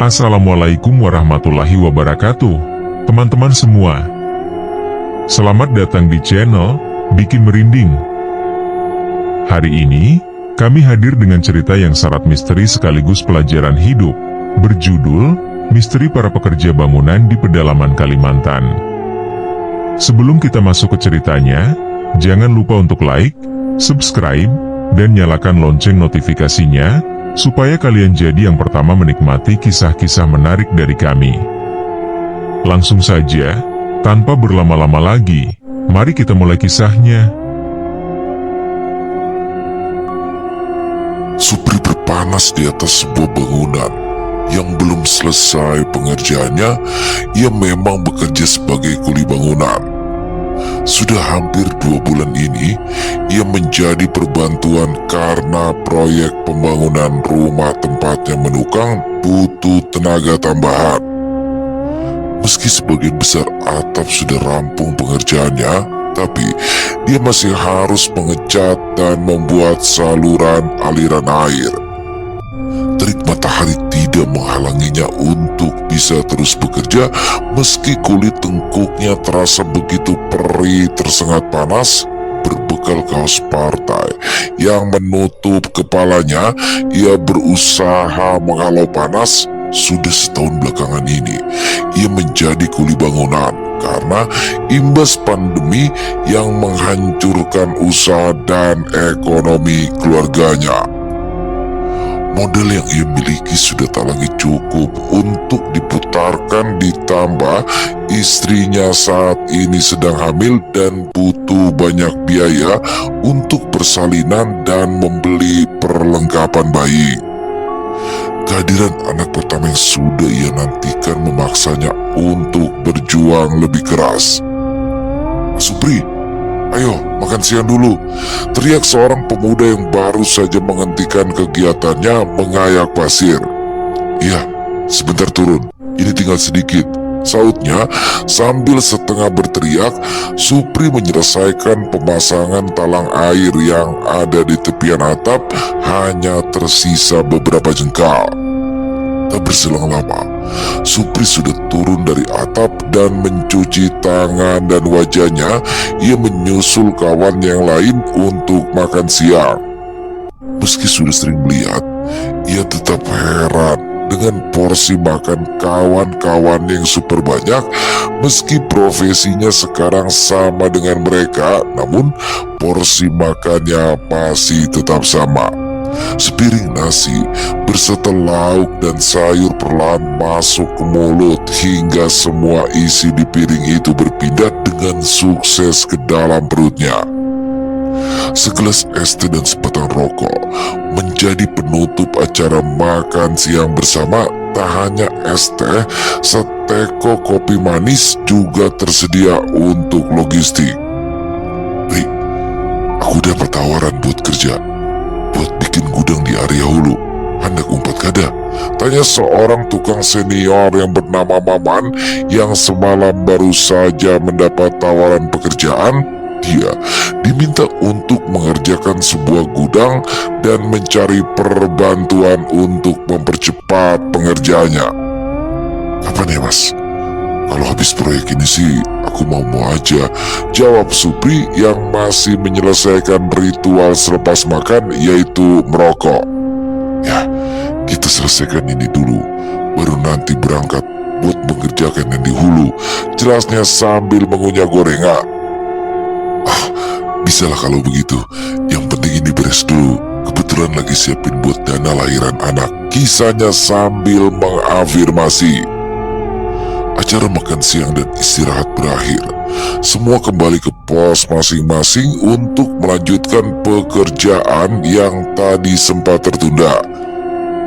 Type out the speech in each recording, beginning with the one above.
Assalamualaikum warahmatullahi wabarakatuh. Teman-teman semua, selamat datang di channel Bikin Merinding. Hari ini, kami hadir dengan cerita yang syarat misteri sekaligus pelajaran hidup, berjudul Misteri Para Pekerja Bangunan di Pedalaman Kalimantan. Sebelum kita masuk ke ceritanya, jangan lupa untuk like, subscribe, dan nyalakan lonceng notifikasinya, supaya kalian jadi yang pertama menikmati kisah-kisah menarik dari kami. Langsung saja, tanpa berlama-lama lagi, mari kita mulai kisahnya. Supri berpanas di atas sebuah bangunan yang belum selesai pengerjaannya. Ia memang bekerja sebagai kuli bangunan. Sudah hampir 2 bulan ini, ia menjadi perbantuan karena proyek pembangunan rumah tempatnya menukang butuh tenaga tambahan. Meski sebagian besar atap sudah rampung pengerjaannya, tapi dia masih harus mengecat dan membuat saluran aliran air. Terik matahari tidak menghalanginya untuk bisa terus bekerja meski kulit tengkuknya terasa begitu perih tersengat panas. Berbekal kaos partai yang menutup kepalanya, ia berusaha menghalau panas. Sudah setahun belakangan ini, ia menjadi kuli bangunan karena imbas pandemi yang menghancurkan usaha dan ekonomi keluarganya. Modal yang ia miliki sudah tak lagi cukup untuk diputarkan, ditambah istrinya saat ini sedang hamil dan butuh banyak biaya untuk persalinan dan membeli perlengkapan bayi. Kehadiran anak pertama yang sudah ia nantikan memaksanya untuk berjuang lebih keras. "Supri, ayo makan siang dulu," teriak seorang pemuda yang baru saja menghentikan kegiatannya mengayak pasir. "Iya, sebentar turun, ini tinggal sedikit," sautnya sambil setengah berteriak. Supri menyelesaikan pemasangan talang air yang ada di tepian atap, hanya tersisa beberapa jengkal. Tak berselang lama, Supri sudah turun dari atap dan mencuci tangan dan wajahnya. Ia menyusul kawan yang lain untuk makan siang. Meski sudah sering melihat, ia tetap heran dengan porsi makan kawan-kawan yang super banyak. Meski profesinya sekarang sama dengan mereka, namun porsi makannya masih tetap sama. Sepiring nasi berserta lauk dan sayur perlahan masuk ke mulut hingga semua isi di piring itu berpindah dengan sukses ke dalam perutnya. Segelas es teh dan sebatang rokok menjadi penutup acara makan siang bersama. Tak hanya es teh, seteko kopi manis juga tersedia untuk logistik. "Ri, aku dapat tawaran buat kerja, buat bikin gudang di area hulu. Hendak umpat kada?" tanya seorang tukang senior yang bernama Maman yang semalam baru saja mendapat tawaran pekerjaan. Dia diminta untuk mengerjakan sebuah gudang dan mencari perbantuan untuk mempercepat pengerjaannya. "Kapan ya, Mas? Kalau habis proyek ini sih aku mau aja," jawab Supri yang masih menyelesaikan ritual selepas makan, yaitu merokok. "Ya, kita selesaikan ini dulu, baru nanti berangkat buat mengerjakan yang di hulu," jelasnya sambil mengunyah gorengan. "Ah, bisalah kalau begitu. Yang penting ini beres dulu. Kebetulan lagi siapin buat dana lahiran anak," kisahnya sambil mengafirmasi. Acara makan siang dan istirahat berakhir. Semua kembali ke pos masing-masing untuk melanjutkan pekerjaan yang tadi sempat tertunda.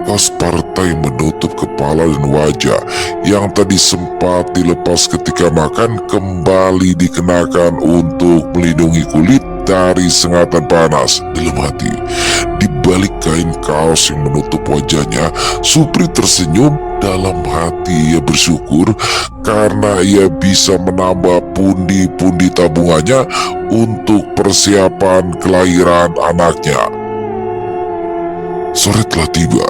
Kaos partai menutup kepala dan wajah yang tadi sempat dilepas ketika makan kembali dikenakan untuk melindungi kulit dari sengatan panas. Dalam hati, di balik kain kaos yang menutup wajahnya, Supri tersenyum. Dalam hati ia bersyukur karena ia bisa menambah pundi-pundi tabungannya untuk persiapan kelahiran anaknya. Sore telah tiba.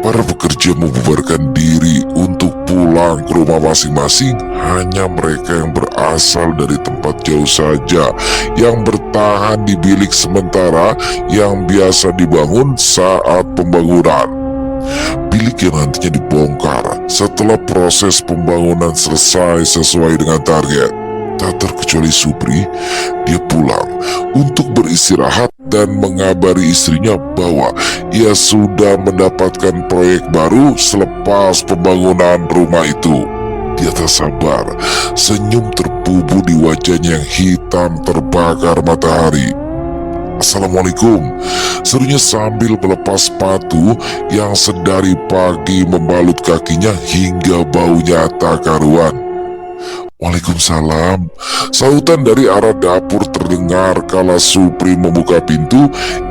Para pekerja membubarkan diri untuk pulang ke rumah masing-masing. Hanya mereka yang berasal dari tempat jauh saja yang bertahan di bilik sementara yang biasa dibangun saat pembangunan. Bilik yang nantinya dibongkar setelah proses pembangunan selesai sesuai dengan target. Tak terkecuali Supri, dia pulang untuk beristirahat dan mengabari istrinya bahwa ia sudah mendapatkan proyek baru selepas pembangunan rumah itu. Dia tak sabar, senyum terbubuh di wajahnya yang hitam terbakar matahari. "Assalamualaikum," serunya sambil melepas sepatu yang sedari pagi membalut kakinya hingga baunya tak karuan. "Waalaikumsalam," sautan dari arah dapur terdengar kala Supri membuka pintu.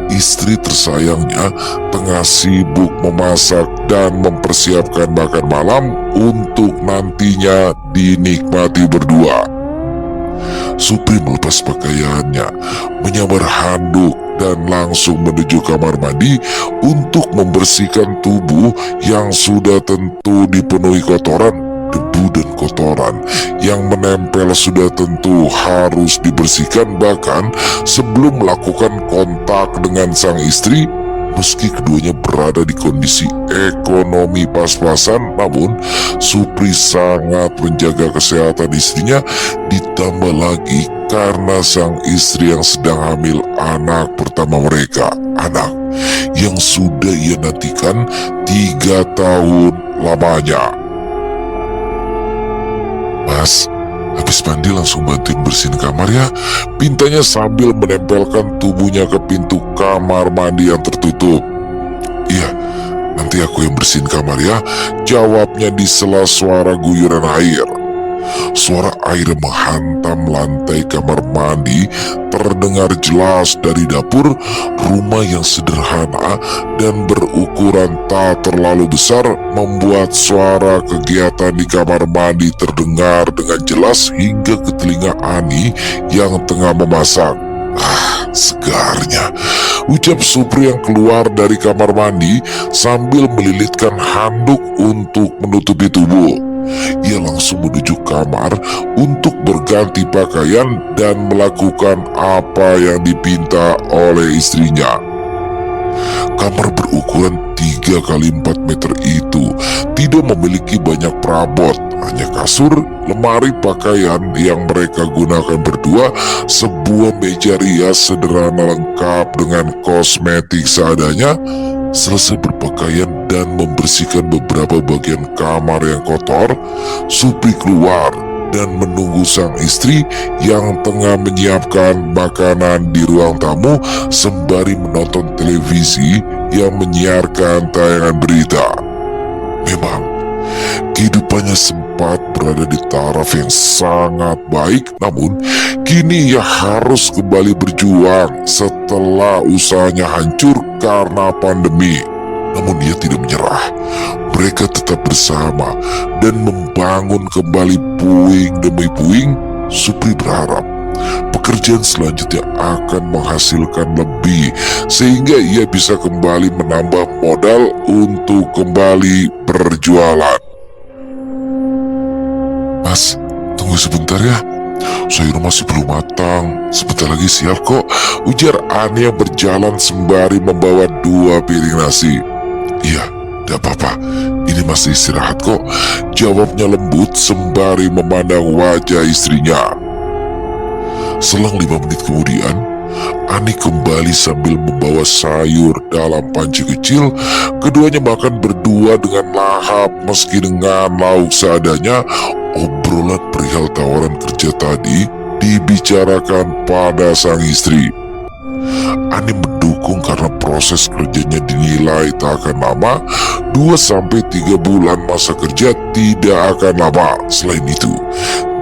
Istri tersayangnya tengah sibuk memasak dan mempersiapkan makan malam untuk nantinya dinikmati berdua. Supri melepas pakaiannya, menyambar handuk dan langsung menuju kamar mandi untuk membersihkan tubuh yang sudah tentu dipenuhi kotoran. Debu dan kotoran yang menempel sudah tentu harus dibersihkan bahkan sebelum melakukan kontak dengan sang istri. Meski keduanya berada di kondisi ekonomi pas-pasan, namun Supri sangat menjaga kesehatan istrinya, ditambah lagi karena sang istri yang sedang hamil anak pertama mereka, anak yang sudah ia nantikan 3 tahun lamanya. "Mas, habis mandi langsung bantuin bersihin kamar ya," pintanya sambil menempelkan tubuhnya ke pintu kamar mandi yang tertutup. "Iya, nanti aku yang bersihin kamar ya," jawabnya di sela suara guyuran air. Suara air menghantam lantai kamar mandi terdengar jelas dari dapur. Rumah yang sederhana dan berukuran tak terlalu besar membuat suara kegiatan di kamar mandi terdengar dengan jelas hingga ke telinga Ani yang tengah memasak. "Ah, segarnya," ucap Supri yang keluar dari kamar mandi sambil melilitkan handuk untuk menutupi tubuh. Ia langsung menuju kamar untuk berganti pakaian dan melakukan apa yang dipinta oleh istrinya. Kamar berukuran 3 kali 4 meter itu tidak memiliki banyak perabot, hanya kasur, lemari pakaian yang mereka gunakan berdua, sebuah meja rias sederhana lengkap dengan kosmetik seadanya. Selesai berpakaian dan membersihkan beberapa bagian kamar yang kotor, Supri keluar dan menunggu sang istri yang tengah menyiapkan makanan di ruang tamu sembari menonton televisi yang menyiarkan tayangan berita. Memang, kehidupannya sempat berada di taraf yang sangat baik, namun kini ia harus kembali berjuang setelah usahanya hancur karena pandemi. Namun ia tidak menyerah. Mereka tetap bersama dan membangun kembali puing demi puing. Supri berharap pekerjaan selanjutnya akan menghasilkan lebih sehingga ia bisa kembali menambah modal untuk kembali berjualan. "Mas, tunggu sebentar ya. Sayur masih belum matang. Sebentar lagi siap kok," ujar Ani yang berjalan sembari membawa 2 piring nasi. "Iya, tidak apa-apa. Ini masih istirahat kok," jawabnya lembut sembari memandang wajah istrinya. Selang 5 menit kemudian, Ani kembali sambil membawa sayur dalam panci kecil. Keduanya makan berdua dengan lahap meski dengan lauk seadanya. Obrolan perihal tawaran kerja tadi dibicarakan pada sang istri. Ani mendukung karena proses kerjanya dinilai tak akan lama, 2-3 bulan masa kerja tidak akan lama. Selain itu,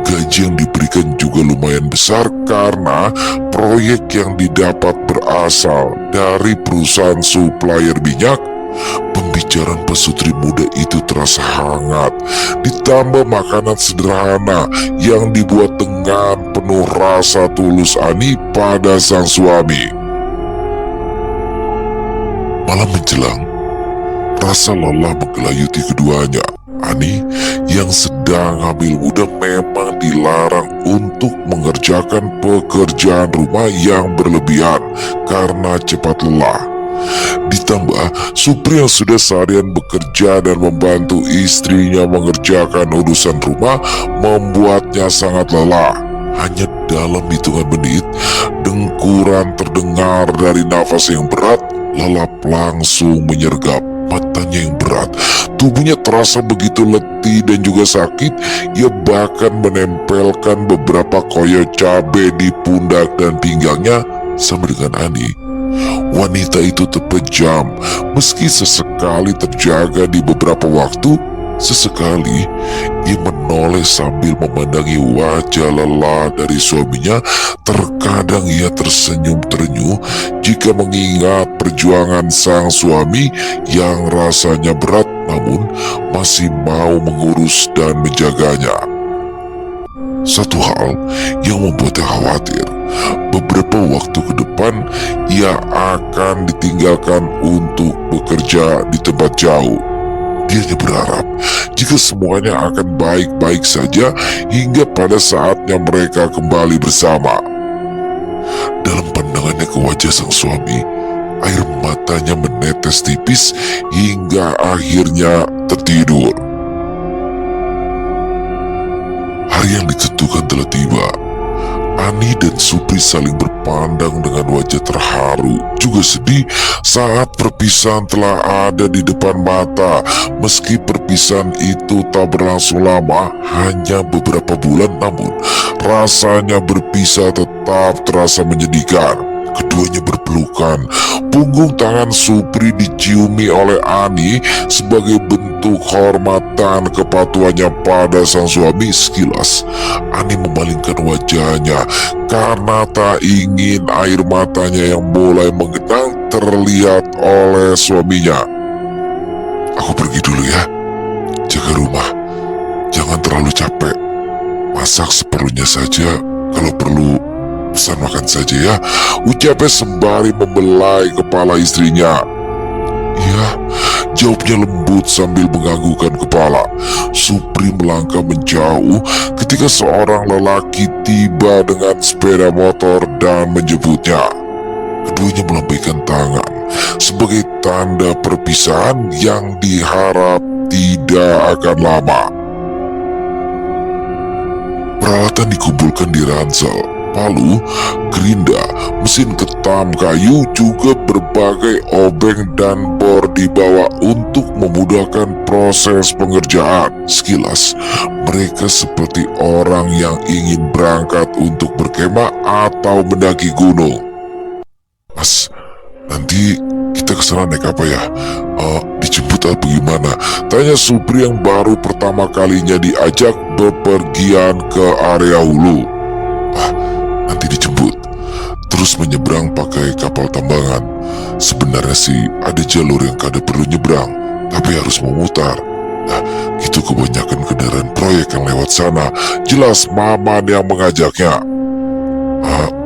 gaji yang diberikan juga lumayan besar karena proyek yang didapat berasal dari perusahaan supplier minyak. Pembicaraan pasutri muda itu terasa hangat, ditambah makanan sederhana yang dibuat dengan penuh rasa tulus Ani pada sang suami. Malam menjelang, Rasa lelah menggelayuti keduanya. Ani yang sedang hamil muda memang dilarang untuk mengerjakan pekerjaan rumah yang berlebihan karena cepat lelah. Ditambah Supri yang sudah seharian bekerja dan membantu istrinya mengerjakan urusan rumah membuatnya sangat lelah. Hanya dalam hitungan menit, dengkuran terdengar dari nafas yang berat, lelap langsung menyergap. Matanya yang berat, tubuhnya terasa begitu letih dan juga sakit. Ia bahkan menempelkan beberapa koyo cabai di pundak dan pinggangnya. Sama dengan Ani, wanita itu terpejam. Meski sesekali terjaga di beberapa waktu, sesekali ia menoleh sambil memandangi wajah lelah dari suaminya. Terkadang ia tersenyum terenyuh jika mengingat perjuangan sang suami yang rasanya berat namun masih mau mengurus dan menjaganya. Satu hal yang membuatnya khawatir, beberapa waktu ke depan ia akan ditinggalkan untuk bekerja di tempat jauh. Dia hanya berharap jika semuanya akan baik-baik saja hingga pada saatnya mereka kembali bersama. Dalam pandangannya ke wajah sang suami, air matanya menetes tipis hingga akhirnya tertidur. Hari yang ditentukan telah tiba. Ani dan Supri saling berpandang dengan wajah terharu, juga sedih saat perpisahan telah ada di depan mata. Meski perpisahan itu tak berlangsung lama, hanya beberapa bulan, namun rasanya berpisah tetap terasa menyedihkan. Keduanya berpelukan, punggung tangan Supri diciumi oleh Ani sebagai bentuk hormat dan kepatuhannya pada sang suami. Sekilas Ani memalingkan wajahnya karena tak ingin air matanya yang mulai menggenang terlihat oleh suaminya. Aku pergi dulu ya, jaga rumah, jangan terlalu capek, masak seperlunya saja, kalau perlu pesan makan saja ya, ucapnya sembari membelai kepala istrinya. Ya, jawabnya lembut sambil menganggukkan kepala. Supri melangkah menjauh ketika seorang lelaki tiba dengan sepeda motor dan menjemputnya. Keduanya melambaikan tangan sebagai tanda perpisahan yang diharap tidak akan lama. Peralatan dikumpulkan di ransel, palu, gerinda, mesin ketam kayu, juga berbagai obeng dan bor dibawa untuk memudahkan proses pengerjaan. Sekilas, mereka seperti orang yang ingin berangkat untuk berkemah atau mendaki gunung. Mas, nanti kita kesana naik apa ya? Dijemput atau bagaimana? Tanya Supri yang baru pertama kalinya diajak bepergian ke area hulu. Nanti dijemput, terus menyeberang pakai kapal tambangan. Sebenarnya sih ada jalur yang kada perlu nyebrang, tapi harus memutar. Nah, itu kebanyakan kendaraan proyek yang lewat sana. Jelas Maman yang mengajaknya.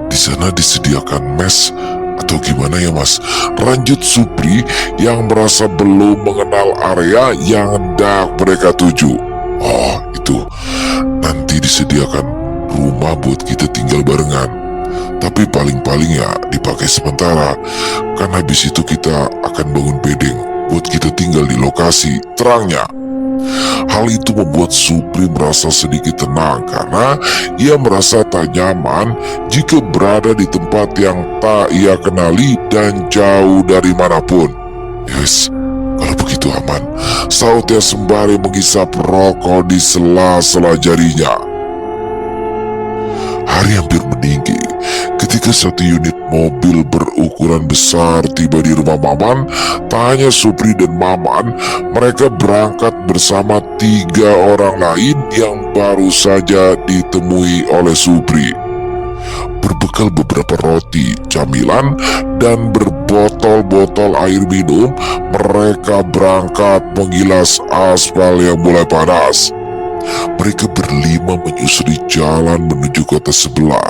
Di sana disediakan mes atau gimana ya mas? Lanjut Supri yang merasa belum mengenal area yang hendak mereka tuju. Oh itu, nanti disediakan rumah buat kita tinggal barengan. Tapi paling-paling ya dipakai sementara, kan habis itu kita akan bangun bedeng buat kita tinggal di lokasi, terangnya. Hal itu membuat Supri merasa sedikit tenang karena ia merasa tak nyaman jika berada di tempat yang tak ia kenali dan jauh dari manapun. Yes, kalau begitu aman, sautnya sembari menghisap rokok di sela-sela jarinya. Hari hampir meninggi ketika satu unit mobil berukuran besar tiba di rumah Maman. Tak hanya Supri dan Maman, mereka berangkat bersama 3 orang lain yang baru saja ditemui oleh Supri. Berbekal beberapa roti, camilan, dan berbotol-botol air minum, mereka berangkat mengilas aspal yang mulai panas. Mereka berlima menyusuri jalan menuju kota sebelah.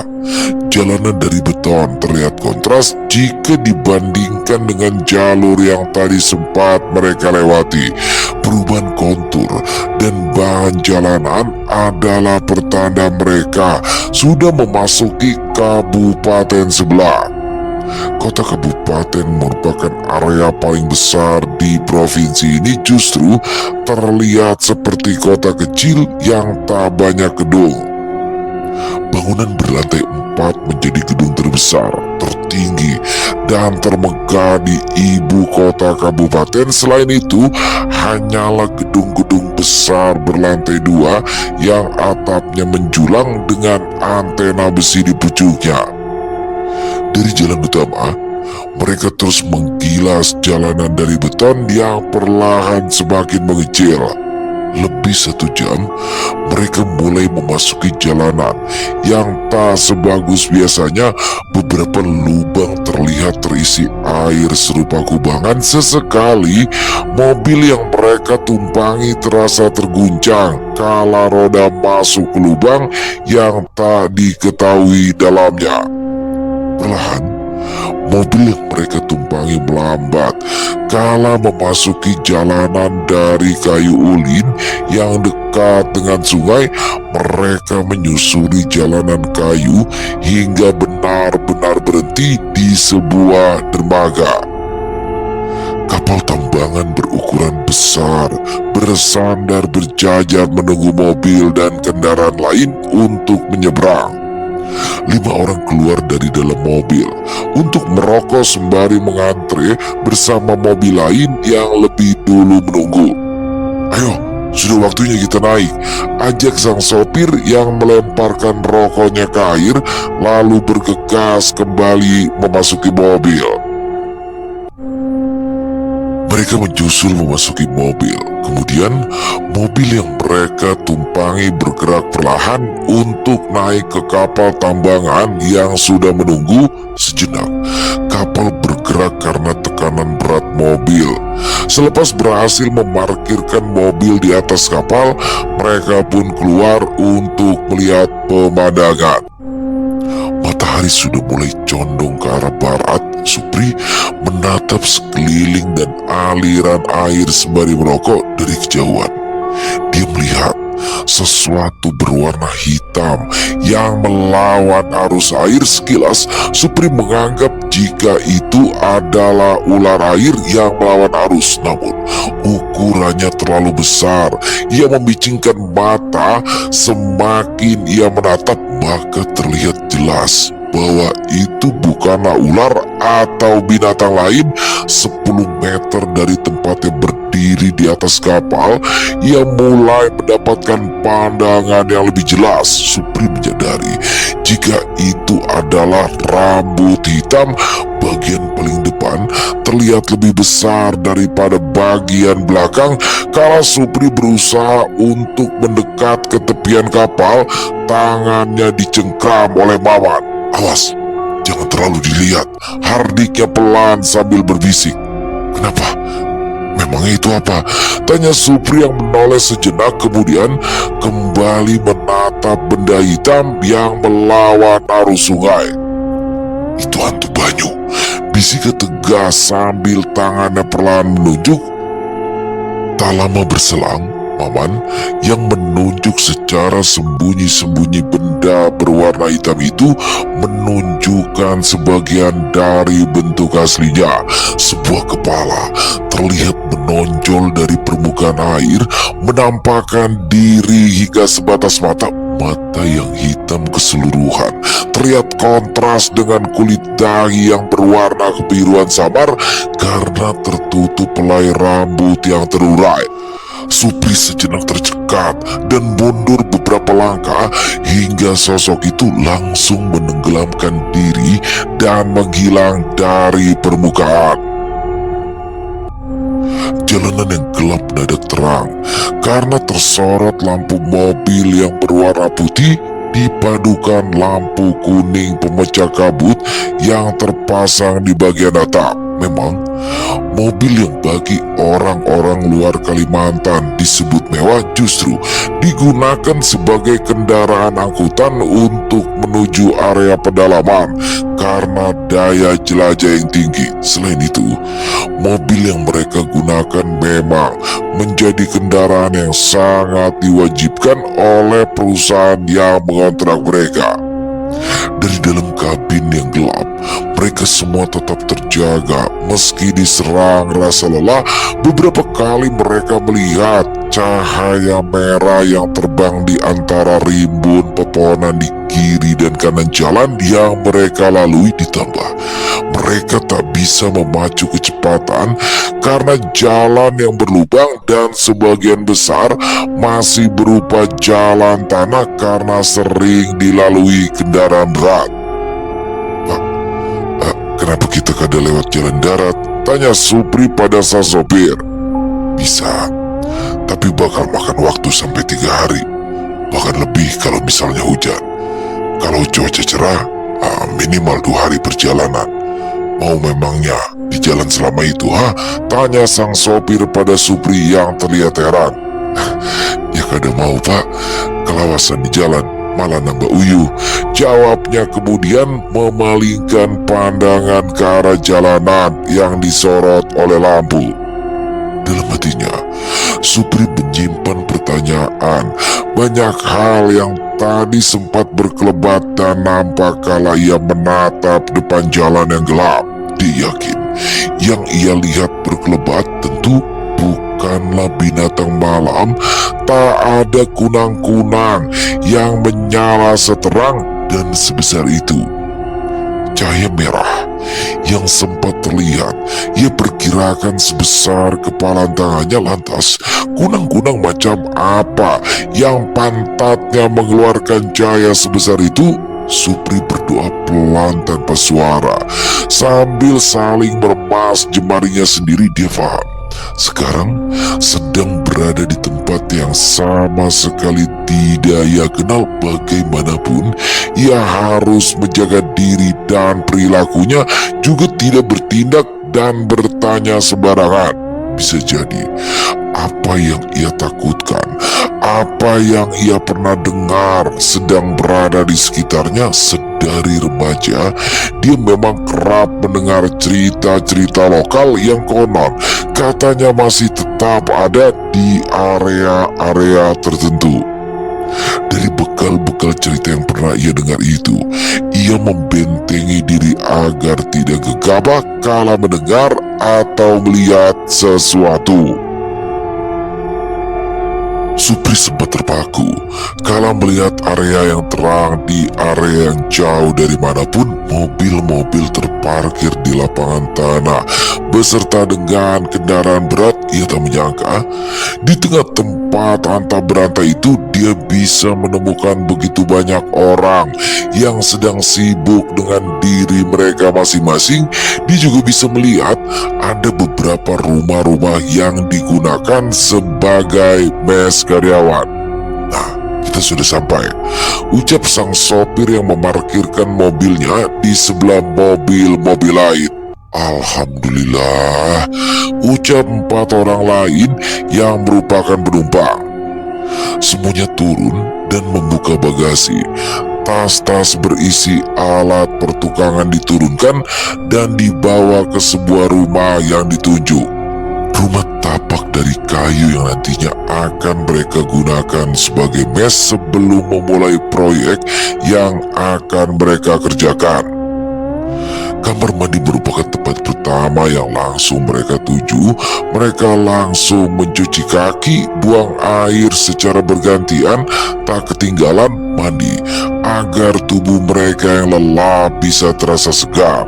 Jalanan dari beton terlihat kontras jika dibandingkan dengan jalur yang tadi sempat mereka lewati. Perubahan kontur dan bahan jalanan adalah pertanda mereka sudah memasuki kabupaten sebelah. Kota kabupaten merupakan area paling besar di provinsi ini, justru terlihat seperti kota kecil yang tak banyak gedung. Bangunan berlantai 4 menjadi gedung terbesar, tertinggi, dan termegah di ibu kota kabupaten. Selain itu, hanyalah gedung-gedung besar berlantai 2 yang atapnya menjulang dengan antena besi di pucuknya. Dari jalan utama, mereka terus menggilas jalanan dari beton yang perlahan semakin mengecil. Lebih 1 jam, mereka mulai memasuki jalanan yang tak sebagus biasanya. Beberapa lubang terlihat terisi air serupa kubangan. Sesekali, mobil yang mereka tumpangi terasa terguncang kala roda masuk ke lubang yang tak diketahui dalamnya. Perlahan, mobil yang mereka tumpangi melambat kala memasuki jalanan dari kayu ulin yang dekat dengan sungai. Mereka menyusuri jalanan kayu hingga benar-benar berhenti di sebuah dermaga. Kapal tambangan berukuran besar bersandar berjajar menunggu mobil dan kendaraan lain untuk menyeberang. 5 orang keluar dari dalam mobil untuk merokok sembari mengantre bersama mobil lain yang lebih dulu menunggu. "Ayo, sudah waktunya kita naik," ajak sang sopir yang melemparkan rokoknya ke air lalu bergegas kembali memasuki mobil. Mereka menyusul memasuki mobil. Kemudian, mobil yang mereka tumpangi bergerak perlahan untuk naik ke kapal tambangan yang sudah menunggu. Sejenak, kapal bergerak karena tekanan berat mobil. Selepas berhasil memarkirkan mobil di atas kapal, mereka pun keluar untuk melihat pemandangan. Matahari sudah mulai condong ke arah barat. Supri menatap sekeliling dan aliran air sembari merokok dari kejauhan. Dia melihat sesuatu berwarna hitam yang melawan arus air. Sekilas, Supri menganggap jika itu adalah ular air yang melawan arus. Namun, ukurannya terlalu besar. Ia membicingkan mata. Semakin ia menatap, maka terlihat jelas bahwa itu bukanlah ular atau binatang lain. 10 meter dari tempatnya berdiri di atas kapal, ia mulai mendapatkan pandangan yang lebih jelas. Supri menyadari jika itu adalah rambut hitam. Bagian paling depan terlihat lebih besar daripada bagian belakang. Kala Supri berusaha untuk mendekat ke tepian kapal, tangannya dicengkram oleh Maman. "Awas, jangan terlalu dilihat," hardiknya pelan sambil berbisik. "Kenapa? Memangnya itu apa?" tanya Supri yang menoleh sejenak, kemudian kembali menatap benda hitam yang melawan arus sungai. "Itu hantu banyu," bisiknya tegas sambil tangannya perlahan menunjuk. Tak lama berselang, Maman yang menunjuk secara sembunyi-sembunyi benda berwarna hitam itu menunjukkan sebagian dari bentuk aslinya. Sebuah kepala terlihat menonjol dari permukaan air, menampakkan diri hingga sebatas mata. Mata yang hitam keseluruhan terlihat kontras dengan kulit dahi yang berwarna kebiruan samar karena tertutup helai rambut yang terurai. Supri sejenak tercekat dan mundur beberapa langkah hingga sosok itu langsung menenggelamkan diri dan menghilang dari permukaan. Jalanan yang gelap mendadak terang karena tersorot lampu mobil yang berwarna putih dipadukan lampu kuning pemecah kabut yang terpasang di bagian atap. Memang, mobil yang bagi orang-orang luar Kalimantan disebut mewah justru digunakan sebagai kendaraan angkutan untuk menuju area pedalaman karena daya jelajah yang tinggi. Selain itu, mobil yang mereka gunakan memang menjadi kendaraan yang sangat diwajibkan oleh perusahaan yang mengontrak mereka. Dari dalam kabin yang gelap, mereka semua tetap terjaga meski diserang rasa lelah. Beberapa kali mereka melihat cahaya merah yang terbang di antara rimbun pepohonan di kiri dan kanan jalan yang mereka lalui, ditambah mereka tak bisa memacu kecepatan karena jalan yang berlubang dan sebagian besar masih berupa jalan tanah karena sering dilalui kendaraan berat. Kenapa kita kada lewat jalan darat? Tanya Supri pada sang sopir. Bisa, tapi bakal makan waktu sampai 3 hari. Bahkan lebih kalau misalnya hujan. Kalau cuaca cerah, minimal 2 hari perjalanan. Mau memangnya di jalan selama itu, Tanya sang sopir pada Supri yang terlihat heran. Ya kada mau pak, kelawasan di jalan malah nambah uyuh, jawabnya kemudian memalingkan pandangan ke arah jalanan yang disorot oleh lampu. Dalam hatinya, Supri menyimpan pertanyaan. Banyak hal yang tadi sempat berkelebat dan nampak kala ia menatap depan jalan yang gelap. Dia yakin yang ia lihat berkelebat tentu bukanlah binatang malam. Tak ada kunang-kunang yang menyala seterang dan sebesar itu. Cahaya merah yang sempat terlihat, ia perkirakan sebesar kepalan tangannya. Lantas, kunang-kunang macam apa yang pantatnya mengeluarkan cahaya sebesar itu? Supri berdoa pelan tanpa suara. Sambil saling meremas jemarinya sendiri, dia faham sekarang sedang berada di tempat yang sama sekali tidak ia kenal. Bagaimanapun, ia harus menjaga diri dan perilakunya juga tidak bertindak dan bertanya sembarangan. Bisa jadi, apa yang ia takutkan, apa yang ia pernah dengar sedang berada di sekitarnya. Dari remaja, dia memang kerap mendengar cerita-cerita lokal yang konon katanya masih tetap ada di area-area tertentu. Dari bekal-bekal cerita yang pernah ia dengar itu, ia membentengi diri agar tidak gegabah kala mendengar atau melihat sesuatu. Supri sempat terpaku kala melihat area yang terang. Di area yang jauh dari manapun, mobil-mobil terparkir di lapangan tanah beserta dengan kendaraan berat. Ia tak menyangka di tengah tempat antah berantah itu dia bisa menemukan begitu banyak orang yang sedang sibuk dengan diri mereka masing-masing. Dia juga bisa melihat ada beberapa rumah-rumah yang digunakan sebagai mes karyawan. Nah, kita sudah sampai, ucap sang sopir yang memarkirkan mobilnya di sebelah mobil-mobil lain. Alhamdulillah, ucap 4 orang lain yang merupakan penumpang. Semuanya turun dan membuka bagasi. Tas-tas berisi alat pertukangan diturunkan dan dibawa ke sebuah rumah yang ditunjuk. Rumah tapak dari kayu yang nantinya akan mereka gunakan sebagai mes sebelum memulai proyek yang akan mereka kerjakan. Kamar mandi merupakan tempat pertama yang langsung mereka tuju. Mereka langsung mencuci kaki, buang air secara bergantian, tak ketinggalan mandi, agar tubuh mereka yang lelah bisa terasa segar.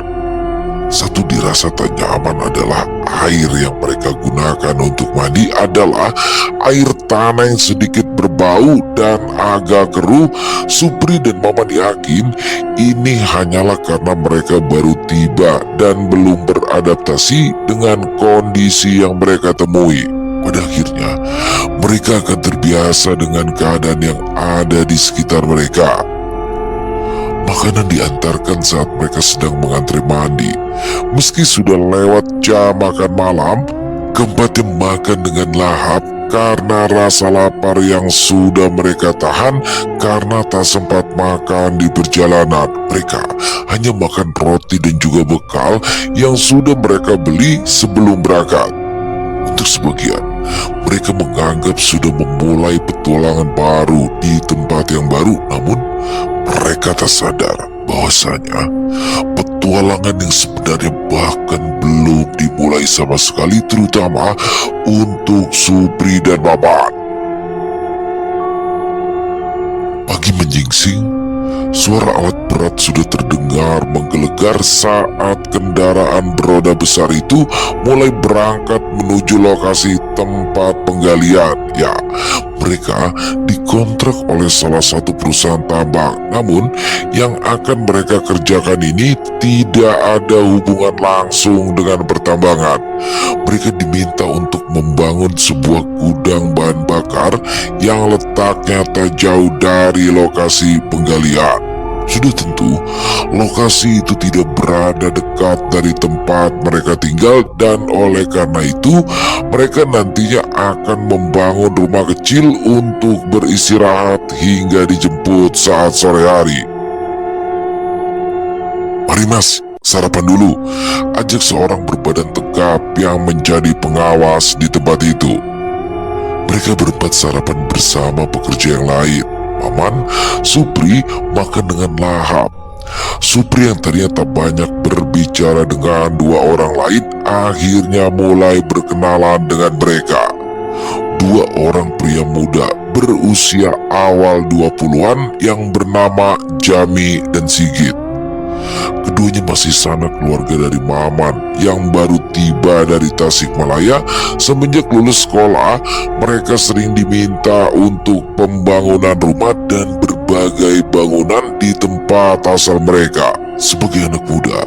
Satu dirasa tak nyaman adalah air yang mereka gunakan untuk mandi adalah air tanah yang sedikit berbau dan agak keruh. Supri dan Maman yakin ini hanyalah karena mereka baru tiba dan belum beradaptasi dengan kondisi yang mereka temui. Pada akhirnya, mereka akan terbiasa dengan keadaan yang ada di sekitar mereka. Makanan diantarkan saat mereka sedang mengantre mandi. Meski sudah lewat jam makan malam, keempatnya makan dengan lahap karena rasa lapar yang sudah mereka tahan karena tak sempat makan di perjalanan. Mereka hanya makan roti dan juga bekal yang sudah mereka beli sebelum berangkat. Untuk sebagian, mereka menganggap sudah memulai petualangan baru di tempat yang baru, namun mereka tak sadar bahwasanya petualangan yang sebenarnya bahkan belum dimulai sama sekali, terutama untuk Supri dan Maman. Pagi menyingsing, suara alat berat sudah terdengar menggelegar saat kendaraan beroda besar itu mulai berangkat menuju lokasi tempat penggalian. Ya, mereka dikontrak oleh salah satu perusahaan tambang. Namun, yang akan mereka kerjakan ini tidak ada hubungan langsung dengan pertambangan. Mereka diminta untuk membangun sebuah gudang bahan bakar yang letaknya tak jauh dari lokasi penggalian. Sudah tentu, lokasi itu tidak berada dekat dari tempat mereka tinggal, dan oleh karena itu, mereka nantinya akan membangun rumah kecil untuk beristirahat hingga dijemput saat sore hari. "Mari mas, sarapan dulu," ajak seorang berbadan tegap yang menjadi pengawas di tempat itu. Mereka berempat sarapan bersama pekerja yang lain. Maman, Supri makan dengan lahap. Supri yang tadinya tak banyak berbicara dengan dua orang lain akhirnya mulai berkenalan dengan mereka. Dua orang pria muda berusia awal 20-an yang bernama Jami dan Sigit. Keduanya masih sanak keluarga dari Maman yang baru tiba dari Tasikmalaya. Semenjak lulus sekolah, mereka sering diminta untuk pembangunan rumah dan berbagai bangunan di tempat asal mereka. Sebagai anak muda,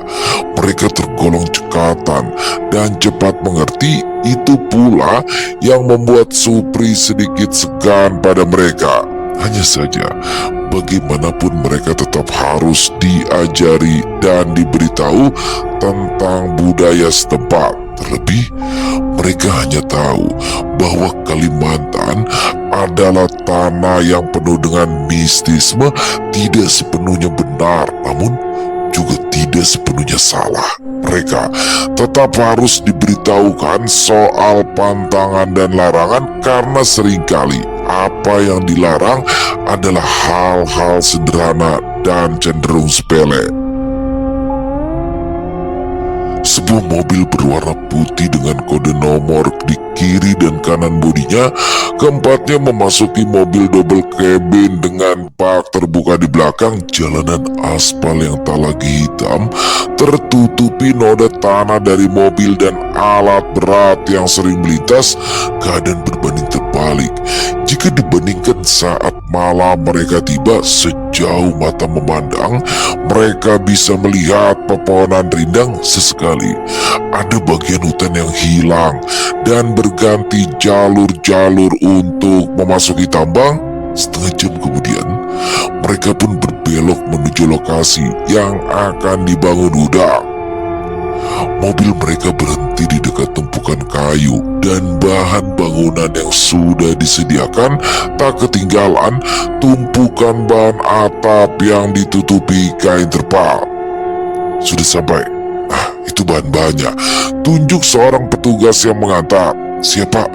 mereka tergolong cekatan dan cepat mengerti. Itu pula yang membuat Supri sedikit segan pada mereka. Hanya saja, bagaimanapun mereka tetap harus diajari dan diberitahu tentang budaya setempat. Terlebih, mereka hanya tahu bahwa Kalimantan adalah tanah yang penuh dengan mistisme, tidak sepenuhnya benar, namun juga tidak sepenuhnya salah. Mereka tetap harus diberitahukan soal pantangan dan larangan karena seringkali apa yang dilarang adalah hal-hal sederhana dan cenderung sepele. Sebuah mobil berwarna putih dengan kode nomor di kiri dan kanan bodinya. Keempatnya memasuki mobil double cabin dengan bak terbuka di belakang. Jalanan aspal yang tak lagi hitam tertutupi noda tanah dari mobil dan alat berat yang sering melintas. Keadaan berbanding terbalik jika dibandingkan saat malam mereka tiba. Sejauh mata memandang, mereka bisa melihat pepohonan rindang. Sesekali ada bagian hutan yang hilang dan berganti jalur-jalur untuk memasuki tambang. Setengah jam kemudian, mereka pun berbelok menuju lokasi yang akan dibangun gudang. Mobil mereka berhenti di dekat tumpukan kayu dan bahan bangunan yang sudah disediakan. Tak ketinggalan tumpukan bahan atap yang ditutupi kain terpal. "Sudah sampai?" "Itu bahan-bahannya," tunjuk seorang petugas yang mengantar. "Siapa?"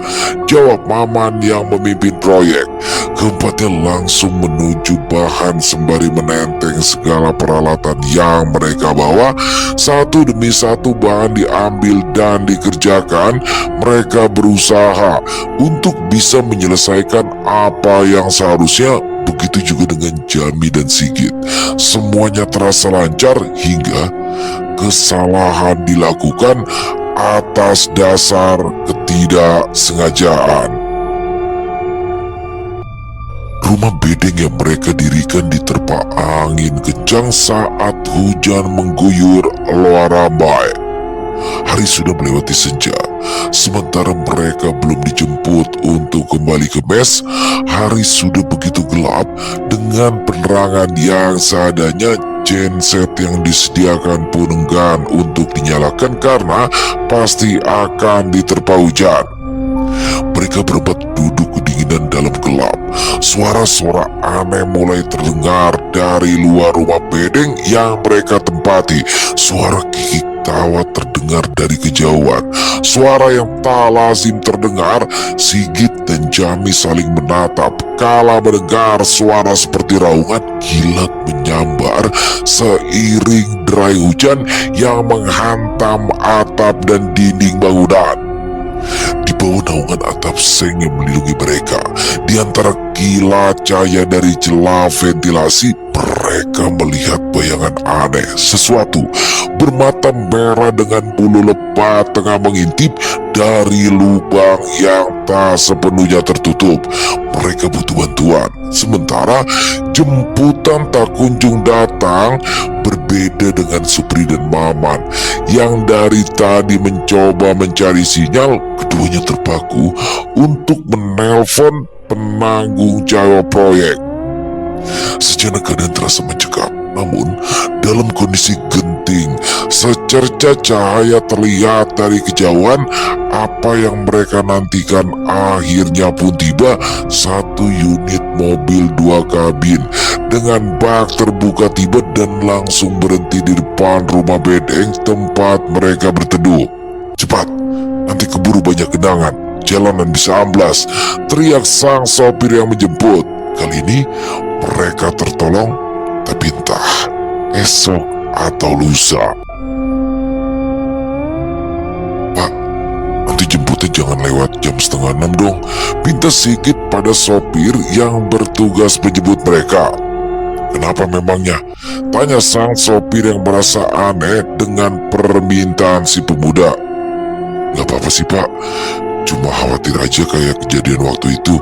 jawab Maman yang memimpin proyek. Keempatnya langsung menuju bahan sembari menenteng segala peralatan yang mereka bawa. Satu demi satu bahan diambil dan dikerjakan. Mereka berusaha untuk bisa menyelesaikan apa yang seharusnya. Begitu juga dengan Jami dan Sigit. Semuanya terasa lancar hingga kesalahan dilakukan atas dasar ketidaksengajaan. Rumah bedeng yang mereka dirikan diterpa angin kencang saat hujan mengguyur luar ramai. Hari sudah melewati senja. Sementara mereka belum dijemput untuk kembali ke mes, hari sudah begitu gelap. Dengan penerangan yang seadanya, genset yang disediakan pun enggan untuk dinyalakan karena pasti akan diterpa hujan. Mereka berempat duduk kedinginan dalam gelap. Suara-suara aneh mulai terdengar dari luar rumah bedeng yang mereka tempati. Suara gigit tawa terdengar dari kejauhan. Suara yang tak lazim terdengar. Sigit dan Jami saling menatap kala mendengar suara seperti raungan kilat menyambar seiring derai hujan yang menghantam atap dan dinding bangunan. Di bawah naungan atap seng yang melindungi mereka, di antara kilat cahaya dari celah ventilasi, mereka melihat bayangan aneh. Sesuatu bermata merah dengan bulu lebat tengah mengintip dari lubang yang tak sepenuhnya tertutup. Mereka butuh bantuan, sementara jemputan tak kunjung datang. Berbeda dengan Supri dan Maman yang dari tadi mencoba mencari sinyal, keduanya terpaku untuk menelpon penanggung jawab proyek. Sejenak keadaan terasa mencekam, namun dalam kondisi genting, secerca cahaya terlihat dari kejauhan. Apa yang mereka nantikan akhirnya pun tiba. Satu unit mobil 2 kabin dengan bak terbuka tiba dan langsung berhenti di depan rumah bedeng tempat mereka berteduh. "Cepat, nanti keburu banyak genangan, jalanan bisa amblas," teriak sang sopir yang menjemput. Kali ini mereka tertolong, tapi entah esok atau lusa. "Pak, nanti jemputnya jangan lewat jam 5:30 dong," pinta Sigit pada sopir yang bertugas menjemput mereka. "Kenapa memangnya?" tanya sang sopir yang merasa aneh dengan permintaan si pemuda. "Gak apa-apa sih Pak, cuma khawatir aja kayak kejadian waktu itu,"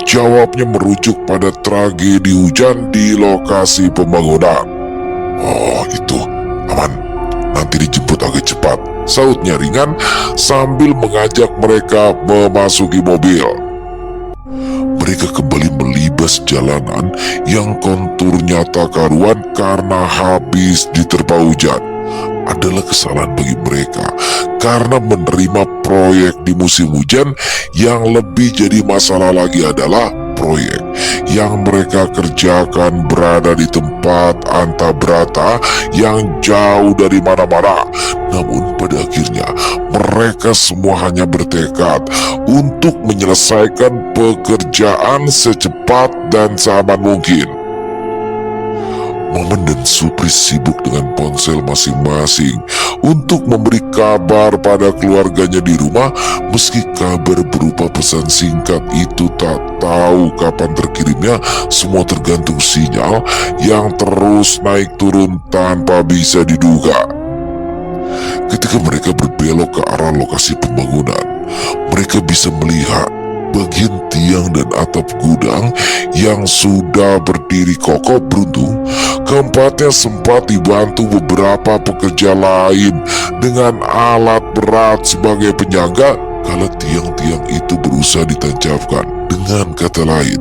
jawabnya merujuk pada tragedi hujan di lokasi pembangunan. "Oh itu, aman, nanti dijemput agak cepat," sautnya ringan sambil mengajak mereka memasuki mobil. Mereka kembali melibas jalanan yang konturnya tak karuan karena habis diterpa hujan. Adalah kesalahan bagi mereka karena menerima proyek di musim hujan. Yang lebih jadi masalah lagi adalah proyek yang mereka kerjakan berada di tempat antabrata yang jauh dari mana-mana. Namun pada akhirnya mereka semua hanya bertekad untuk menyelesaikan pekerjaan secepat dan seaman mungkin. Maman dan Supri sibuk dengan ponsel masing-masing untuk memberi kabar pada keluarganya di rumah. Meski kabar berupa pesan singkat itu tak tahu kapan terkirimnya, semua tergantung sinyal yang terus naik turun tanpa bisa diduga. Ketika mereka berbelok ke arah lokasi pembangunan, mereka bisa melihat bagian tiang dan atap gudang yang sudah berdiri kokoh. Beruntung, keempatnya sempat dibantu beberapa pekerja lain dengan alat berat sebagai penyangga kala tiang-tiang itu berusaha ditancapkan. Dengan kata lain,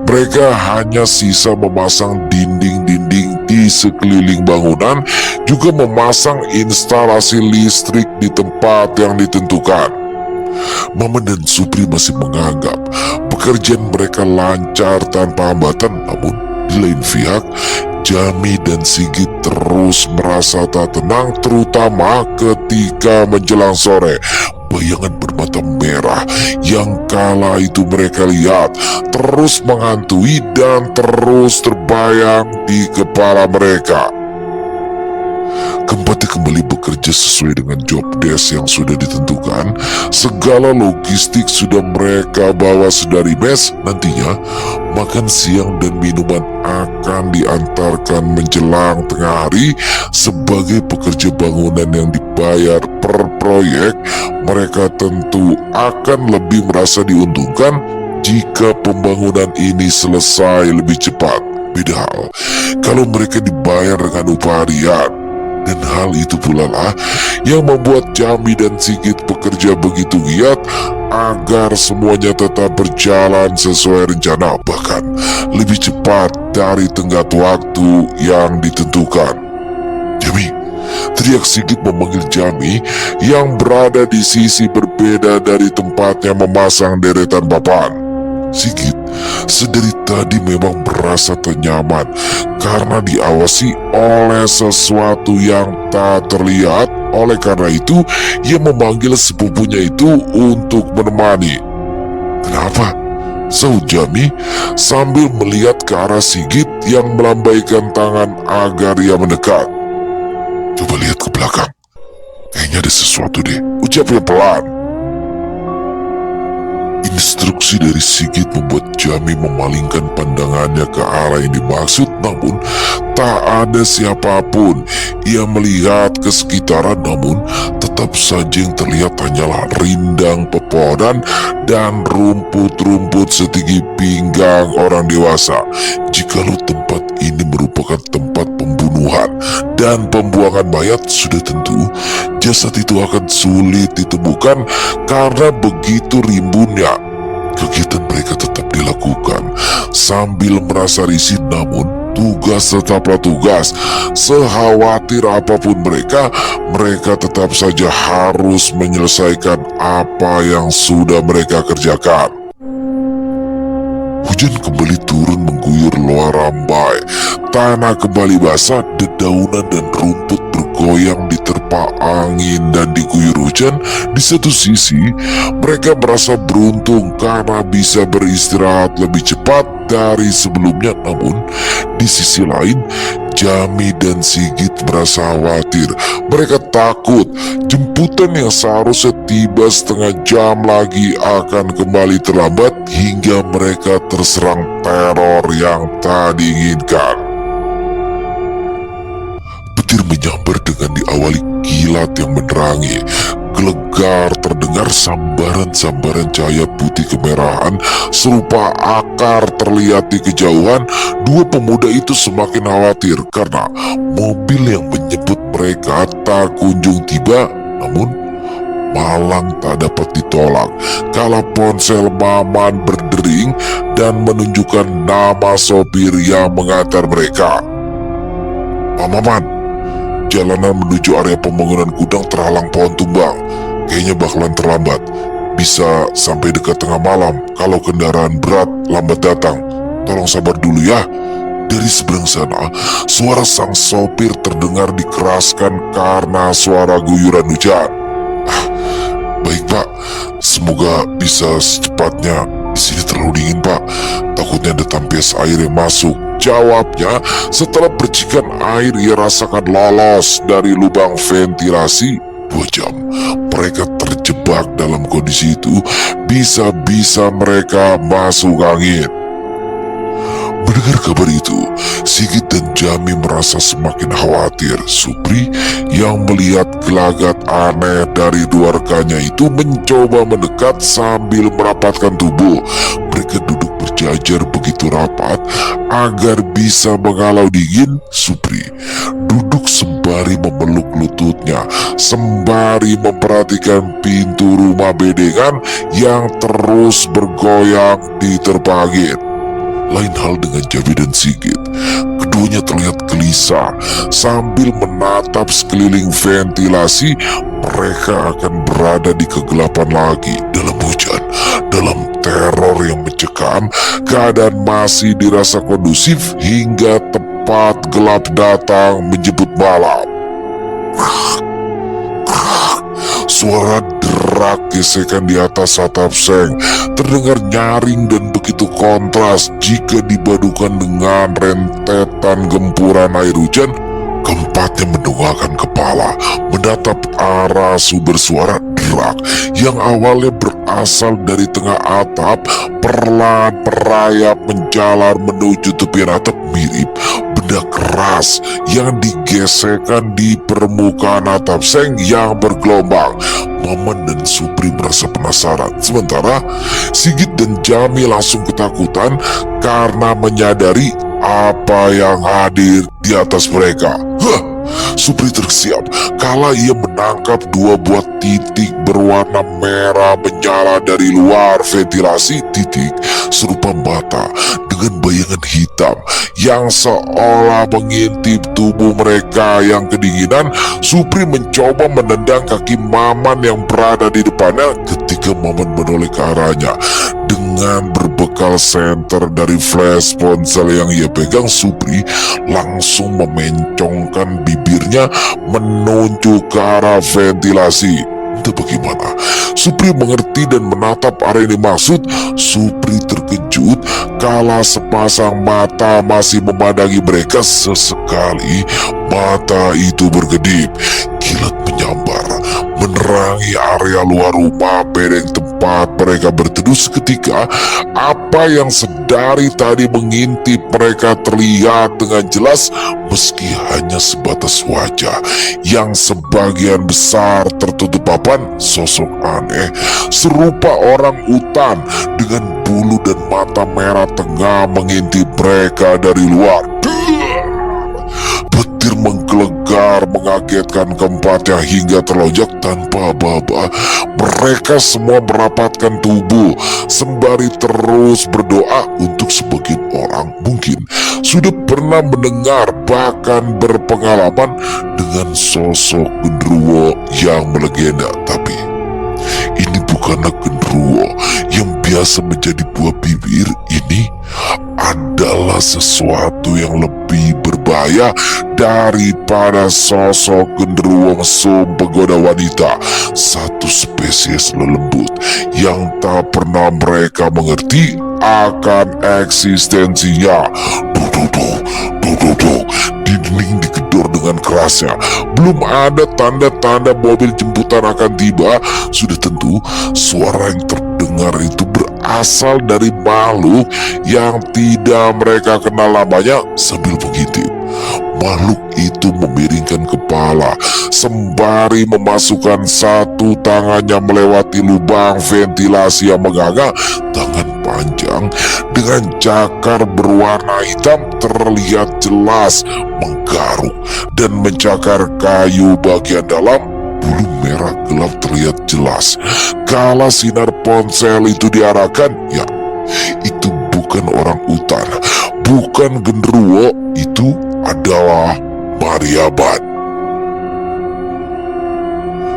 mereka hanya sisa memasang dinding-dinding di sekeliling bangunan, juga memasang instalasi listrik di tempat yang ditentukan. Maman dan Supri masih menganggap pekerjaan mereka lancar tanpa hambatan. Namun di lain pihak, Jami dan Sigit terus merasa tak tenang, terutama ketika menjelang sore. Bayangan bermata merah yang kala itu mereka lihat terus menghantui dan terus terbayang di kepala mereka. Keempatnya kembali bekerja sesuai dengan job desk yang sudah ditentukan. Segala logistik sudah mereka bawa sedari mes. Nantinya makan siang dan minuman akan diantarkan menjelang tengah hari. Sebagai pekerja bangunan yang dibayar per proyek, mereka tentu akan lebih merasa diuntungkan jika pembangunan ini selesai lebih cepat. Beda hal kalau mereka dibayar dengan upah harian. Dan hal itu pula lah yang membuat Jami dan Sigit bekerja begitu giat agar semuanya tetap berjalan sesuai rencana, bahkan lebih cepat dari tenggat waktu yang ditentukan. Jami, teriak Sigit memanggil Jami yang berada di sisi berbeda dari tempatnya memasang deretan papan. Sigit sedari tadi memang merasa tak nyaman karena diawasi oleh sesuatu yang tak terlihat. Oleh karena itu, ia memanggil sepupunya itu untuk menemani. "Kenapa?" sahut Jami sambil melihat ke arah Sigit yang melambaikan tangan agar ia mendekat. "Coba lihat ke belakang. Kayaknya ada sesuatu deh," ucapnya pelan. Instruksi dari Sigit membuat Jami memalingkan pandangannya ke arah yang dimaksud, namun tak ada siapapun. Ia melihat ke sekitaran, namun tetap saja yang terlihat hanyalah rindang pepohonan dan rumput-rumput setinggi pinggang orang dewasa. Jikalau tempat ini merupakan tempat pembunuhan dan pembuangan mayat, sudah tentu jasad itu akan sulit ditemukan karena begitu rimbunnya. Kegiatan mereka tetap dilakukan sambil merasa risih, namun tugas tetaplah tugas. Sekhawatir apapun mereka tetap saja harus menyelesaikan apa yang sudah mereka kerjakan. Hujan kembali turun mengguyur Loa Rambai. Tanah kembali basah, dedaunan dan rumput bergoyang diterpa angin dan diguyur hujan. Di satu sisi, mereka merasa beruntung karena bisa beristirahat lebih cepat dari sebelumnya. Namun, di sisi lain, Jami dan Sigit merasa khawatir. Mereka takut jemputan yang seharusnya tiba setengah jam lagi akan kembali terlambat hingga mereka terserang teror yang tak diinginkan. Petir menyambar dengan diawali kilat yang menerangi. Gelegar terdengar sambaran-sambaran cahaya putih kemerahan serupa akar terlihat di kejauhan. Dua pemuda itu semakin khawatir karena mobil yang menjemput mereka tak kunjung tiba. Namun malang tak dapat ditolak kala ponsel Maman berdering dan menunjukkan nama sopir yang mengantar mereka. "Pak Maman, jalanan menuju area pembangunan gudang terhalang pohon tumbang. Kayaknya bakalan terlambat. Bisa sampai dekat tengah malam kalau kendaraan berat lambat datang. Tolong sabar dulu ya." Dari seberang sana, suara sang sopir terdengar dikeraskan karena suara guyuran hujan. "Baik Pak, semoga bisa secepatnya. Di sini terlalu dingin Pak, takutnya ada tampias air yang masuk," jawabnya. Setelah percikan air ia rasakan lolos dari lubang ventilasi. 2 jam mereka terjebak dalam kondisi itu, bisa-bisa mereka masuk angin. Mendengar kabar itu, Sigit dan Jami merasa semakin khawatir. Supri yang melihat gelagat aneh dari dua rekannya itu mencoba mendekat sambil merapatkan tubuh. Mereka duduk berjajar begitu rapat agar bisa menghalau dingin. Supri duduk sembari memeluk lututnya, sembari memperhatikan pintu rumah bedengan yang terus bergoyang diterpa angin. Lain hal dengan Jami dan Sigit. Keduanya terlihat gelisah sambil menatap sekeliling ventilasi. Mereka akan berada di kegelapan lagi, dalam hujan, dalam teror yang mencekam. Keadaan masih dirasa kondusif hingga tepat gelap datang menjemput malam. Suara derak gesekan di atas atap seng terdengar nyaring dan begitu kontras jika dibadukan dengan rentetan gempuran air hujan. Keempatnya mendongakkan kepala menatap arah sumber suara derak yang awalnya berasal dari tengah atap, perlahan merayap menjalar menuju tepian atap. Mirip benda keras yang digesekkan di permukaan atap seng yang bergelombang. Maman dan Supri merasa penasaran, sementara Sigit dan Jami langsung ketakutan karena menyadari apa yang hadir di atas mereka. Supri tersiap kala ia menangkap dua buah titik berwarna merah menyala dari luar ventilasi. Titik serupa mata dengan bayangan hitam yang seolah mengintip tubuh mereka yang kedinginan. Supri mencoba menendang kaki Maman yang berada di depannya ketika Maman menoleh ke arahnya. Dengan berbekal senter dari flash ponsel yang ia pegang, Supri langsung memencongkan bibirnya menuju ke arah ventilasi. Entah bagaimana, Supri mengerti dan menatap arah yang dimaksud. Supri terkejut kala sepasang mata masih memandangi mereka. Sesekali mata itu berkedip, kilat menyambar menerangi area luar rumah bedeng tempat mereka berteduh. Seketika apa yang sedari tadi mengintip mereka terlihat dengan jelas, meski hanya sebatas wajah yang sebagian besar tertutup papan. Sosok aneh serupa orang utan dengan bulu dan mata merah tengah mengintip mereka dari luar. Petir menggelegar mengagetkan keempatnya hingga terlonjak tanpa aba-aba. Mereka semua merapatkan tubuh sembari terus berdoa. Untuk sebagian orang mungkin sudah pernah mendengar bahkan berpengalaman dengan sosok genderuwo yang melegenda. Tapi ini bukanlah genderuwo yang biasa menjadi buah bibir. Ini adalah sesuatu yang lebih berbahaya daripada sosok genderuwo mesum penggoda wanita. Satu spesies lelembut yang tak pernah mereka mengerti akan eksistensinya. Duduk. Dinding digedor dengan kerasnya. Belum ada tanda-tanda mobil jemputan akan tiba. Sudah tentu suara yang terdengar itu berasal dari makhluk yang tidak mereka kenal namanya. Sambil mengintip, makhluk itu memiringkan kepala sembari memasukkan satu tangannya melewati lubang ventilasi yang menganga. Tangan panjang dengan cakar berwarna hitam terlihat jelas menggaruk dan mencakar kayu bagian dalam. Bulu merah gelap terlihat jelas kala sinar ponsel itu diarahkan. Ya, itu bukan orang utan, bukan genderuwo, itu adalah Mariaban.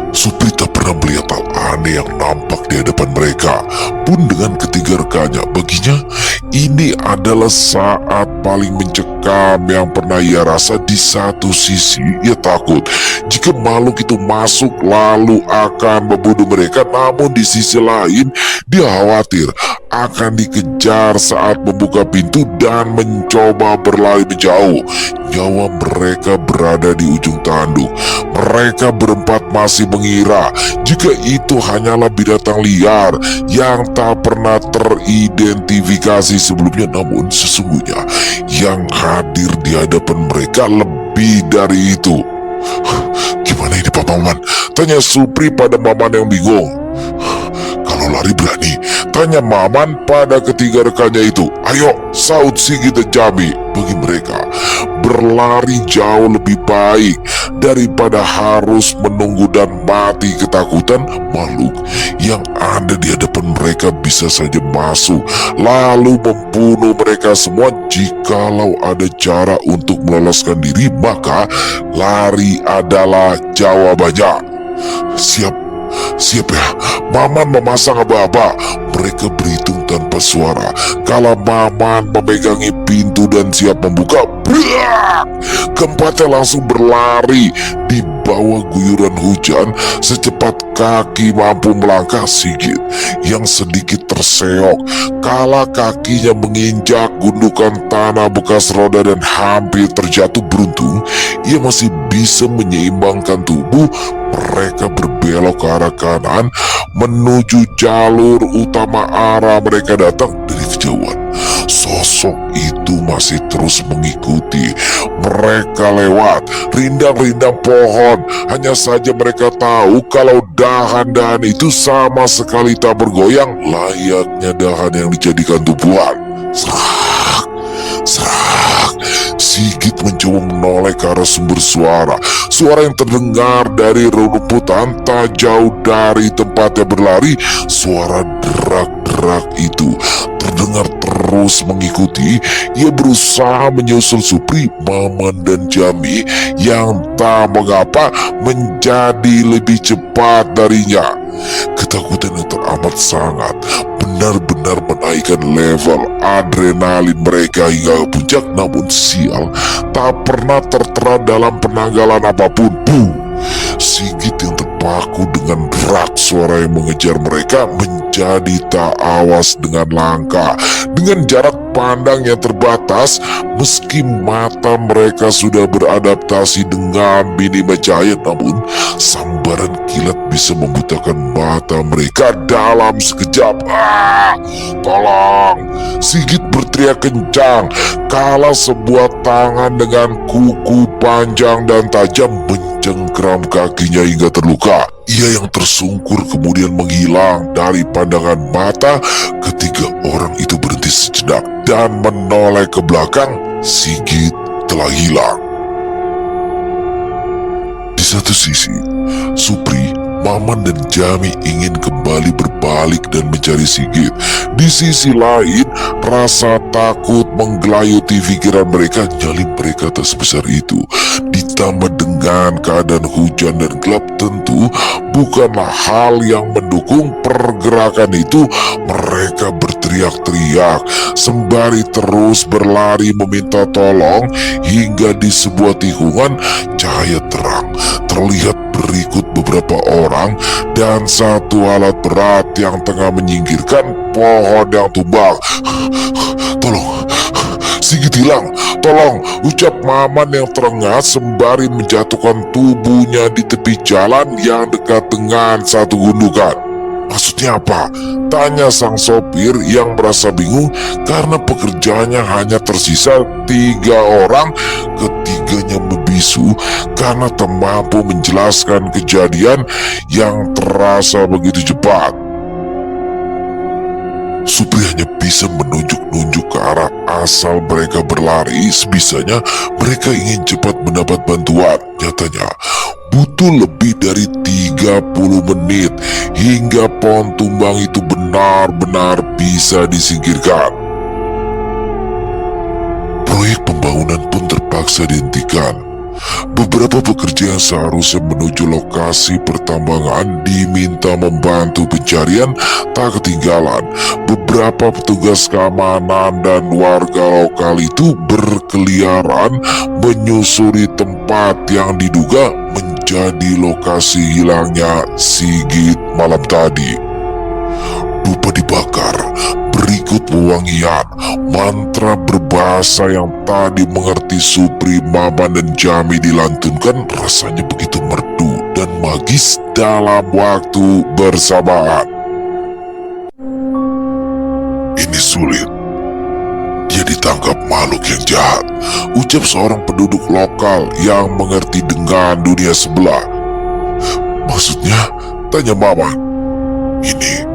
Supri tak pernah melihat hal aneh yang nampak di hadapan mereka pun dengan ketiga rekannya. Baginya ini adalah saat paling mencekam yang pernah ia rasa. Di satu sisi ia takut jika makhluk itu masuk lalu akan membunuh mereka, namun di sisi lain dia khawatir akan dikejar saat membuka pintu dan mencoba berlari menjauh. Nyawa mereka berada di ujung tanduk. Mereka berempat masih mengira jika itu hanyalah binatang liar yang tak pernah teridentifikasi sebelumnya. Namun sesungguhnya yang hadir di hadapan mereka lebih dari itu. Gimana ini Pak Maman? Tanya Supri pada Maman yang bingung. Kalau lari berani, tanya Maman pada ketiga rekannya itu. Ayo, saut Sigit dan Jami. Bagi mereka, berlari jauh lebih baik daripada harus menunggu dan mati ketakutan. Makhluk yang ada di hadapan mereka bisa saja masuk lalu membunuh mereka semua. Jikalau ada cara untuk meloloskan diri, maka lari adalah jawabannya. Siap ya, Maman memasang aba-aba. Mereka berhitung tanpa suara. Kala Maman memegangi pintu dan siap membuka, brak! Keempatnya langsung berlari di bawah guyuran hujan secepat kaki mampu melangkah. Sigit yang sedikit terseok kala kakinya menginjak gundukan tanah bekas roda dan hampir terjatuh. Beruntung ia masih bisa menyeimbangkan tubuh. Mereka berbelok ke arah kanan menuju jalur utama arah mereka datang. Dari kejauhan sosok itu masih terus mengikuti mereka lewat rindang-rindang pohon. Hanya saja mereka tahu kalau dahan-dahan itu sama sekali tak bergoyang, layaknya dahan yang dijadikan tumpuan. Serak. Sigit mencoba menoleh ke arah sumber suara. Suara yang terdengar dari rerumputan tak jauh dari tempatnya berlari. Suara derak-derak itu terdengar terus mengikuti. Ia berusaha menyusul Supri, Maman, dan Jami yang tak mengapa menjadi lebih cepat darinya. Ketakutan yang teramat sangat benar-benar menaikkan level adrenalin mereka hingga ke puncak. Namun sial, tak pernah tertera dalam penanggalan apapun. Sigit yang terpaku dengan rak suara yang mengejar mereka menjadi tak awas dengan langkah. Dengan jarak pandang yang terbatas, meski mata mereka sudah beradaptasi dengan minima cahaya, namun sambaran kilat bisa membutakan mata mereka dalam sekejap. Tolong! Sigit berteriak kencang kala sebuah tangan dengan kuku panjang dan tajam mencengkram kakinya hingga terluka. Ia yang tersungkur kemudian menghilang dari pandangan mata. Ketiga orang itu berhenti sejenak dan menoleh ke belakang. Sigit telah hilang. Di satu sisi, Supri, Maman, dan Jami ingin kembali berbalik dan mencari Sigit. Di sisi lain, rasa takut menggelayuti pikiran mereka. Nyali mereka tak sebesar itu, ditambah dengan keadaan hujan dan gelap, tentu bukanlah hal yang mendukung pergerakan itu. Mereka berteriak-teriak sembari terus berlari meminta tolong hingga di sebuah tikungan cahaya terang terlihat berikut beberapa orang dan satu alat berat yang tengah menyingkirkan pohon yang tumbang. Tolong, Sigit hilang, tolong, ucap Maman yang terengah sembari menjatuhkan tubuhnya di tepi jalan yang dekat dengan satu gundukan. Maksudnya apa? Tanya sang sopir yang merasa bingung karena pekerjaannya hanya tersisa 3 orang. Ketiganya membisu karena tak mampu menjelaskan kejadian yang terasa begitu cepat. Supri hanya bisa menunjuk-nunjuk ke arah asal mereka berlari. Sebisanya mereka ingin cepat mendapat bantuan. Nyatanya butuh lebih dari 30 menit hingga pohon tumbang itu benar-benar bisa disingkirkan. Proyek pembangunan pun terpaksa dihentikan. Beberapa pekerja yang seharusnya menuju lokasi pertambangan diminta membantu pencarian tak ketinggalan. Beberapa petugas keamanan dan warga lokal itu berkeliaran menyusuri tempat yang diduga menjadi lokasi hilangnya Sigit malam tadi. Dupa dibakar, berikut wewangian, mantra berbahasa yang tadi mengerti Supri, Maman, dan Jami dilantunkan rasanya begitu merdu dan magis dalam waktu bersamaan. Ini sulit. Dia ditangkap makhluk yang jahat, ucap seorang penduduk lokal yang mengerti dengan dunia sebelah. Maksudnya? Tanya Maman. Ini,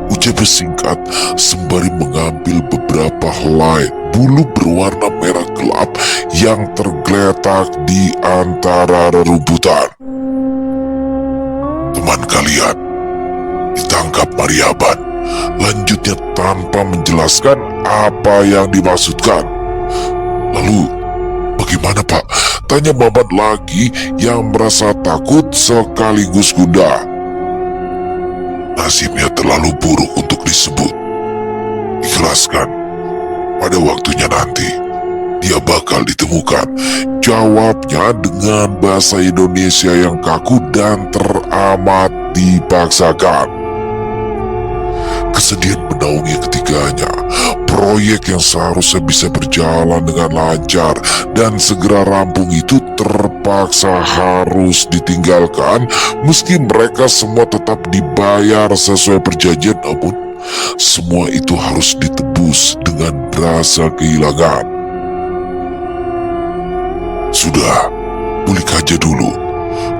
ucapnya singkat sembari mengambil beberapa helai bulu berwarna merah gelap yang tergeletak di antara rerumputan. Teman kalian ditangkap Mariaban, lanjutnya tanpa menjelaskan apa yang dimaksudkan. Lalu bagaimana, Pak? Tanya Maman lagi yang merasa takut sekaligus gundah. Nasibnya terlalu buruk untuk disebut. Ikhlaskan, pada waktunya nanti dia bakal ditemukan, jawabnya dengan bahasa Indonesia yang kaku dan teramat dipaksakan. Kesedihan menaungi ketiganya. Proyek yang seharusnya bisa berjalan dengan lancar dan segera rampung itu terpaksa harus ditinggalkan. Meski mereka semua tetap dibayar sesuai perjanjian, namun semua itu harus ditebus dengan rasa kehilangan. Sudah, balik aja dulu,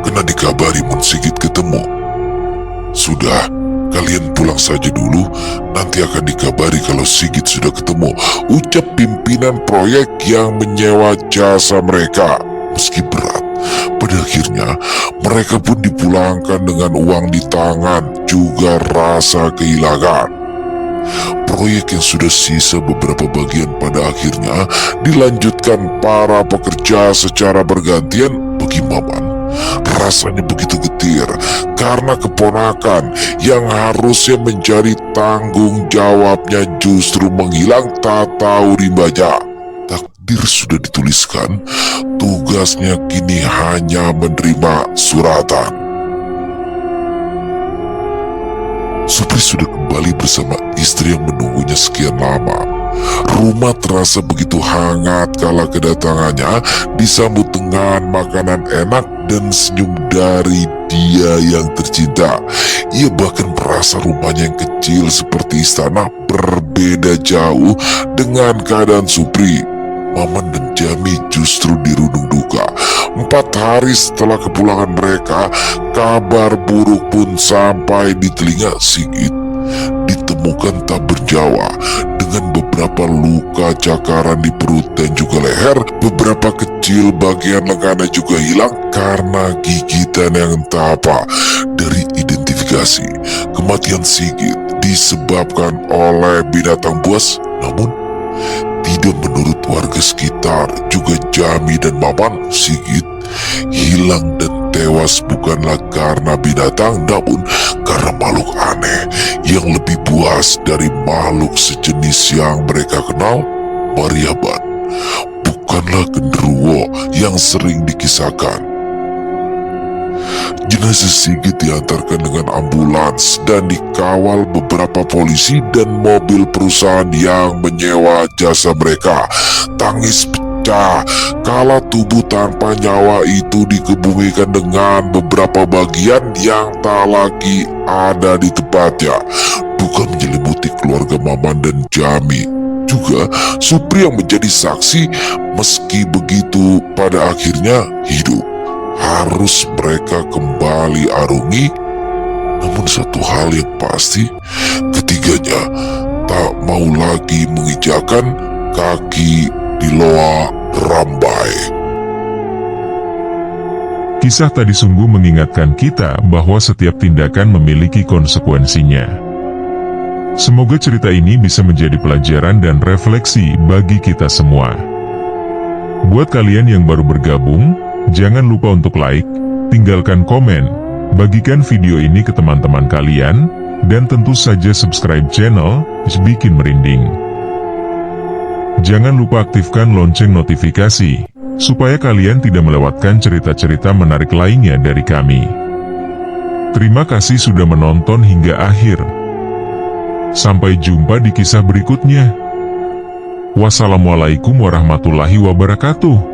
kena dikabari Mun Sigit ketemu. Sudah, Kalian pulang saja dulu, nanti akan dikabari kalau Sigit sudah ketemu, ucap pimpinan proyek yang menyewa jasa mereka. Meski berat, pada akhirnya mereka pun dipulangkan dengan uang di tangan, juga rasa kehilangan. Proyek yang sudah sisa beberapa bagian pada akhirnya dilanjutkan para pekerja secara bergantian. Bagi Maman, rasanya begitu getir karena keponakan yang harusnya menjadi tanggung jawabnya justru menghilang tak tahu rimbanya. Takdir sudah dituliskan, tugasnya kini hanya menerima suratan. Supri sudah kembali bersama istri yang menunggunya sekian lama. Rumah terasa begitu hangat kala kedatangannya disambut dengan makanan enak dan senyum dari dia yang tercinta. Ia bahkan merasa rumahnya yang kecil seperti istana berbeda jauh dengan keadaan Supri. Maman dan Jami justru dirundung duka. 4 hari setelah kepulangan mereka, kabar buruk pun sampai di telinga Sigit. Ditemukan tak bernyawa dengan beberapa luka cakaran di perut dan juga leher. Beberapa kecil bagian lengannya juga hilang karena gigitan yang entah apa. Dari identifikasi, kematian Sigit disebabkan oleh binatang buas, namun tidak menurut warga sekitar, juga Jami dan Maman. Sigit hilang dan tewas bukanlah karena binatang, namun karena makhluk aneh yang lebih buas dari makhluk sejenis yang mereka kenal, Mariaban. Bukanlah genderuwo yang sering dikisahkan. Jenazah Sigit diantarkan dengan ambulans dan dikawal beberapa polisi dan mobil perusahaan yang menyewa jasa mereka. Tangis pecah kala tubuh tanpa nyawa itu dikebumikan dengan beberapa bagian yang tak lagi ada di tempatnya. Bukan menyelimuti keluarga Maman dan Jami, juga Supri yang menjadi saksi. Meski begitu, pada akhirnya hidup harus mereka kembali arungi. Namun satu hal yang pasti, ketiganya tak mau lagi menginjakan kaki di Loa Rambai. Kisah tadi sungguh mengingatkan kita bahwa setiap tindakan memiliki konsekuensinya. Semoga cerita ini bisa menjadi pelajaran dan refleksi bagi kita semua. Buat kalian yang baru bergabung, jangan lupa untuk like, tinggalkan komen, bagikan video ini ke teman-teman kalian, dan tentu saja subscribe channel Bikin Merinding. Jangan lupa aktifkan lonceng notifikasi, supaya kalian tidak melewatkan cerita-cerita menarik lainnya dari kami. Terima kasih sudah menonton hingga akhir. Sampai jumpa di kisah berikutnya. Wassalamualaikum warahmatullahi wabarakatuh.